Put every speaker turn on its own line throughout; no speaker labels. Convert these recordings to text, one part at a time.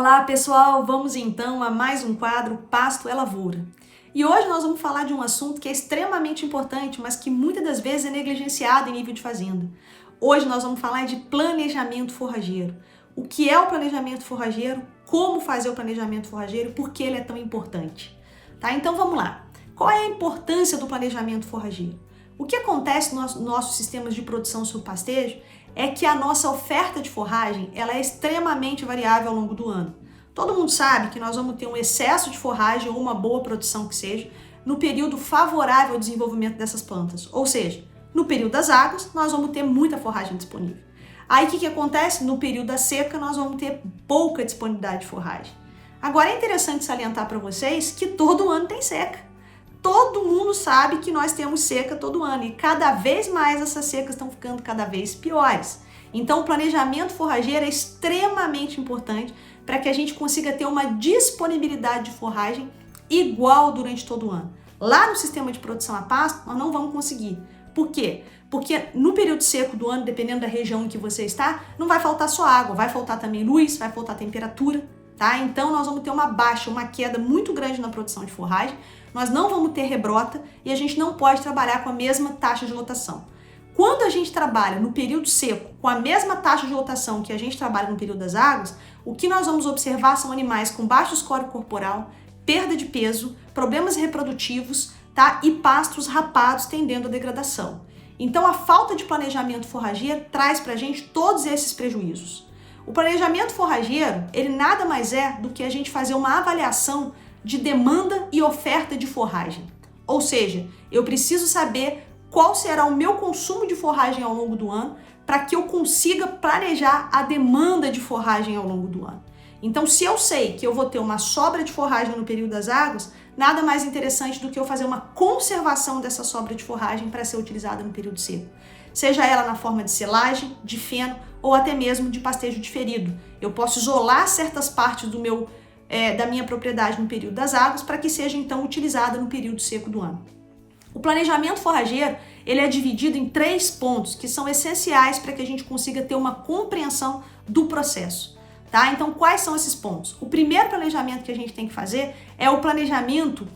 Olá pessoal, vamos então a mais um quadro Pasto é Lavoura. E hoje nós vamos falar de um assunto que é extremamente importante, mas que muitas das vezes é negligenciado em nível de fazenda. Hoje nós vamos falar de planejamento forrageiro. O que é o planejamento forrageiro, como fazer o planejamento forrageiro e por que ele é tão importante. Tá? Então vamos lá. Qual é a importância do planejamento forrageiro? O que acontece nos nossos sistemas de produção sobre pastejo é que a nossa oferta de forragem ela é extremamente variável ao longo do ano. Todo mundo sabe que nós vamos ter um excesso de forragem ou uma boa produção que seja no período favorável ao desenvolvimento dessas plantas, ou seja, no período das águas nós vamos ter muita forragem disponível. Aí o que acontece? No período da seca nós vamos ter pouca disponibilidade de forragem. Agora é interessante salientar para vocês que todo ano tem seca. Todo mundo sabe que nós temos seca todo ano e cada vez mais essas secas estão ficando cada vez piores. Então o planejamento forrageiro é extremamente importante para que a gente consiga ter uma disponibilidade de forragem igual durante todo o ano. Lá no sistema de produção a pasto nós não vamos conseguir. Por quê? Porque no período seco do ano, dependendo da região em que você está, não vai faltar só água, vai faltar também luz, vai faltar temperatura. Tá? Então nós vamos ter uma baixa, uma queda muito grande na produção de forragem, nós não vamos ter rebrota e a gente não pode trabalhar com a mesma taxa de lotação. Quando a gente trabalha no período seco com a mesma taxa de lotação que a gente trabalha no período das águas, o que nós vamos observar são animais com baixo score corporal, perda de peso, problemas reprodutivos, tá? E pastos rapados tendendo à degradação. Então a falta de planejamento forrageiro traz pra gente todos esses prejuízos. O planejamento forrageiro, ele nada mais é do que a gente fazer uma avaliação de demanda e oferta de forragem. Ou seja, eu preciso saber qual será o meu consumo de forragem ao longo do ano para que eu consiga planejar a demanda de forragem ao longo do ano. Então, se eu sei que eu vou ter uma sobra de forragem no período das águas, nada mais interessante do que eu fazer uma conservação dessa sobra de forragem para ser utilizada no período seco. Seja ela na forma de selagem, de feno ou até mesmo de pastejo diferido. Eu posso isolar certas partes da minha propriedade no período das águas para que seja então utilizada no período seco do ano. O planejamento forrageiro ele é dividido em 3 pontos que são essenciais para que a gente consiga ter uma compreensão do processo. Tá? Então, quais são esses pontos? O primeiro planejamento que a gente tem que fazer é o planejamento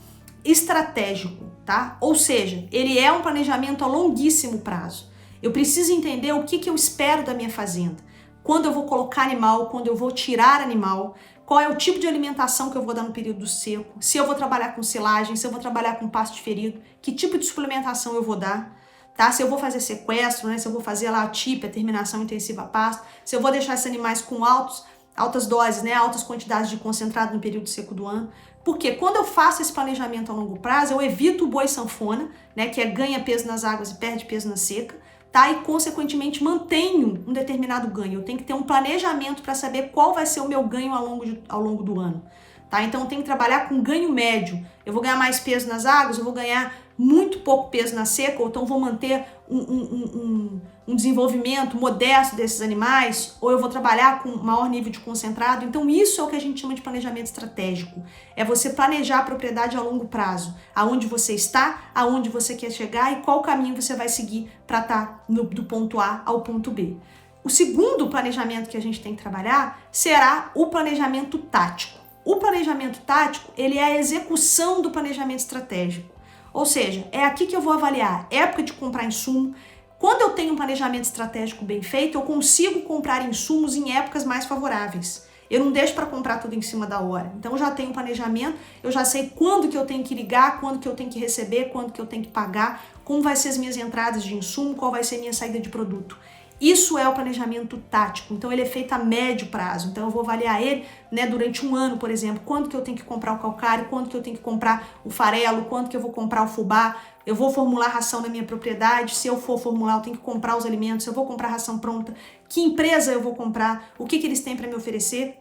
estratégico, tá? Ou seja, ele é um planejamento a longuíssimo prazo. Eu preciso entender o que eu espero da minha fazenda, quando eu vou colocar animal, quando eu vou tirar animal, qual é o tipo de alimentação que eu vou dar no período seco, se eu vou trabalhar com silagem, se eu vou trabalhar com pasto ferido, que tipo de suplementação eu vou dar, tá? Se eu vou fazer sequestro, né? Se eu vou fazer lá a TIP, a terminação intensiva a pasto, se eu vou deixar esses animais com altas doses, né? Altas quantidades de concentrado no período seco do ano. Porque quando eu faço esse planejamento a longo prazo, eu evito o boi sanfona, né? Que é ganha peso nas águas e perde peso na seca. Tá? E, consequentemente, mantenho um determinado ganho. Eu tenho que ter um planejamento para saber qual vai ser o meu ganho ao longo do ano. Tá? Então, eu tenho que trabalhar com ganho médio. Eu vou ganhar mais peso nas águas, eu vou ganhar muito pouco peso na seca, ou então vou manter um desenvolvimento modesto desses animais, ou eu vou trabalhar com maior nível de concentrado. Então, isso é o que a gente chama de planejamento estratégico. É você planejar a propriedade a longo prazo, aonde você está, aonde você quer chegar e qual caminho você vai seguir para estar do ponto A ao ponto B. O segundo planejamento que a gente tem que trabalhar será o planejamento tático. O planejamento tático, ele é a execução do planejamento estratégico. Ou seja, é aqui que eu vou avaliar época de comprar insumo. Quando eu tenho um planejamento estratégico bem feito, eu consigo comprar insumos em épocas mais favoráveis. Eu não deixo para comprar tudo em cima da hora. Então eu já tenho um planejamento, eu já sei quando que eu tenho que ligar, quando que eu tenho que receber, quando que eu tenho que pagar, como vai ser as minhas entradas de insumo, qual vai ser a minha saída de produto. Isso é o planejamento tático, então ele é feito a médio prazo, então eu vou avaliar ele, né, durante um ano, por exemplo, quando que eu tenho que comprar o calcário, quando que eu tenho que comprar o farelo, quando que eu vou comprar o fubá, eu vou formular ração na minha propriedade, se eu for formular eu tenho que comprar os alimentos, eu vou comprar ração pronta, que empresa eu vou comprar, o que eles têm para me oferecer,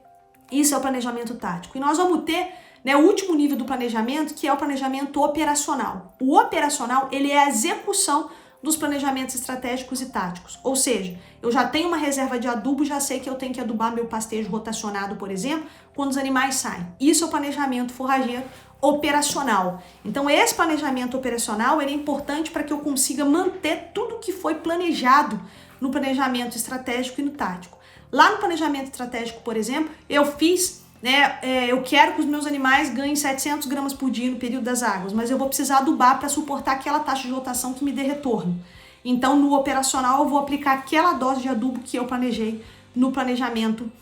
isso é o planejamento tático. E nós vamos ter, né, o último nível do planejamento, que é o planejamento operacional. O operacional, ele é a execução dos planejamentos estratégicos e táticos. Ou seja, eu já tenho uma reserva de adubo, já sei que eu tenho que adubar meu pastejo rotacionado, por exemplo, quando os animais saem. Isso é o planejamento forrageiro operacional. Então, esse planejamento operacional ele é importante para que eu consiga manter tudo que foi planejado no planejamento estratégico e no tático. Lá no planejamento estratégico, por exemplo, eu fiz né? Eu quero que os meus animais ganhem 700 gramas por dia no período das águas, mas eu vou precisar adubar para suportar aquela taxa de rotação que me dê retorno. Então, no operacional, eu vou aplicar aquela dose de adubo que eu planejei no planejamento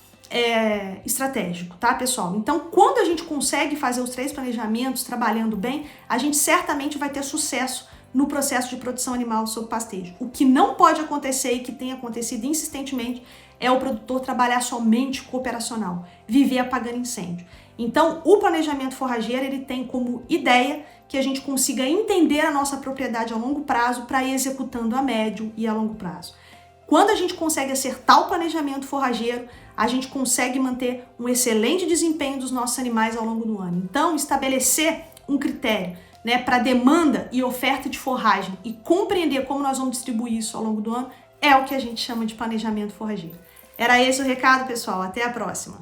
estratégico, tá, pessoal? Então, quando a gente consegue fazer os 3 planejamentos trabalhando bem, a gente certamente vai ter sucesso no processo de produção animal sob pastejo. O que não pode acontecer e que tem acontecido insistentemente é o produtor trabalhar somente com o operacional, viver apagando incêndio. Então, o planejamento forrageiro, ele tem como ideia que a gente consiga entender a nossa propriedade a longo prazo para ir executando a médio e a longo prazo. Quando a gente consegue acertar o planejamento forrageiro, a gente consegue manter um excelente desempenho dos nossos animais ao longo do ano. Então, estabelecer um critério, né, para demanda e oferta de forragem e compreender como nós vamos distribuir isso ao longo do ano é o que a gente chama de planejamento forrageiro. Era esse o recado, pessoal. Até a próxima!